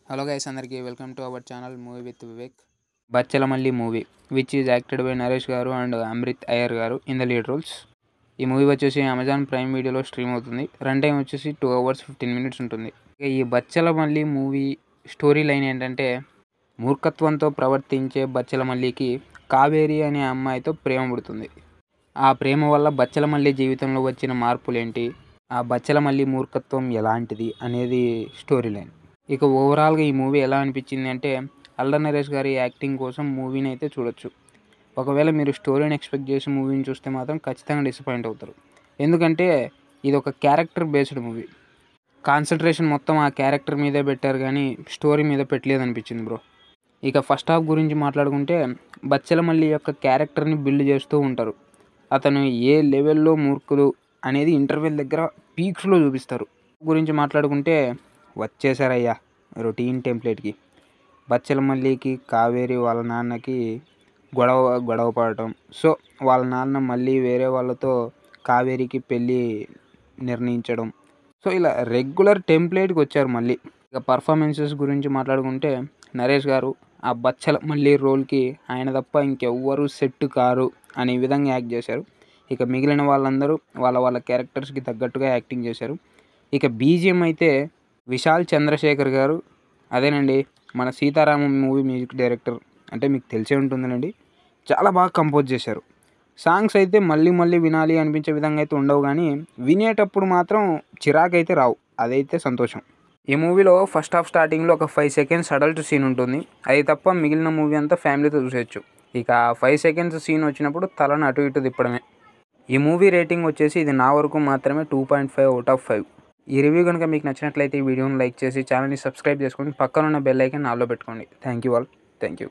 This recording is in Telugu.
హలో గైస్ అందరికీ welcome to our channel movie with Vivek. Bachhala Malli movie which is acted by Naresh గారు అండ్ అమృత్ అయ్యర్ గారు ఇన్ ద లీడ్ రోల్స్. ఈ మూవీ వచ్చేసి అమెజాన్ ప్రైమ్ వీడియోలో స్ట్రీమ్ అవుతుంది. రన్ టైం వచ్చేసి 2 hours 15 minutes ఉంటుంది. ఈ బచ్చలమల్లి మూవీ స్టోరీ లైన్ ఏంటంటే, మూర్ఖత్వంతో ప్రవర్తించే బచ్చలమల్లికి కావేరి అనే అమ్మాయితో ప్రేమ పుడుతుంది. ఆ ప్రేమ వల్ల బచ్చలమల్లి జీవితంలో వచ్చిన మార్పులేంటి, ఆ బచ్చలమల్లి మూర్ఖత్వం ఎలాంటిది అనేది స్టోరీ లైన్. ఇక ఓవరాల్గా ఈ మూవీ ఎలా అనిపించింది అంటే, అల్లరి నరేష్ గారి యాక్టింగ్ కోసం మూవీని అయితే చూడొచ్చు. ఒకవేళ మీరు స్టోరీని ఎక్స్పెక్ట్ చేసి మూవీని చూస్తే మాత్రం ఖచ్చితంగా డిసప్పాయింట్ అవుతారు. ఎందుకంటే ఇది ఒక క్యారెక్టర్ బేస్డ్ మూవీ. కాన్సన్ట్రేషన్ మొత్తం ఆ క్యారెక్టర్ మీదే పెట్టారు కానీ స్టోరీ మీద పెట్టలేదు అనిపించింది బ్రో. ఇక ఫస్ట్ హాఫ్ గురించి మాట్లాడుకుంటే, బచ్చలమల్లి యొక్క క్యారెక్టర్ని బిల్డ్ చేస్తూ ఉంటారు. అతను ఏ లెవెల్లో మూర్ఖుడు అనేది ఇంటర్వెల్ దగ్గర పీక్స్లో చూపిస్తారు. గురించి మాట్లాడుకుంటే, వచ్చేసారయ్యా రొటీన్ టెంప్లెట్కి. బచ్చలమల్లికి కావేరి వాళ్ళ నాన్నకి గొడవ పడటం. సో వాళ్ళ నాన్న మళ్ళీ వేరే వాళ్ళతో కావేరికి పెళ్ళి నిర్ణయించడం. సో ఇలా రెగ్యులర్ టెంప్లెట్కి వచ్చారు మళ్ళీ. ఇక పర్ఫార్మెన్సెస్ గురించి మాట్లాడుకుంటే, నరేష్ గారు ఆ బచ్చలమల్లి రోల్కి ఆయన తప్ప ఇంకెవ్వరూ సెట్ కారు అనే విధంగా యాక్ట్ చేశారు. ఇక మిగిలిన వాళ్ళందరూ వాళ్ళ క్యారెక్టర్స్కి తగ్గట్టుగా యాక్టింగ్ చేశారు. ఇక బీజిఎం అయితే విశాల్ చంద్రశేఖర్ గారు, అదేనండి మన సీతారామం మూవీ మ్యూజిక్ డైరెక్టర్ అంటే మీకు తెలిసే ఉంటుందండి, చాలా బాగా కంపోజ్ చేశారు. సాంగ్స్ అయితే మళ్ళీ వినాలి అనిపించే విధంగా అయితే ఉండవు, కానీ వినేటప్పుడు మాత్రం చిరాకైతే రావు. అదైతే సంతోషం. ఈ మూవీలో ఫస్ట్ హాఫ్ స్టార్టింగ్లో ఒక 5 seconds అడల్ట్ సీన్ ఉంటుంది. అది తప్ప మిగిలిన మూవీ అంతా ఫ్యామిలీతో చూసేయచ్చు. ఇక 5 seconds సీన్ వచ్చినప్పుడు తలను అటు ఇటు తిప్పడమే. ఈ మూవీ రేటింగ్ వచ్చేసి ఇది నా వరకు మాత్రమే 2.5 out of 5. ఈ రివ్యూ కనుక మీకు నచ్చినట్లయితే ఈ వీడియోని లైక్ చేసి ఛానల్ని సబ్స్క్రైబ్ చేసుకొని పక్కనున్న బెల్ ఐకాన్ ఆల్లో పెట్టుకోండి. Thank you all. Thank you.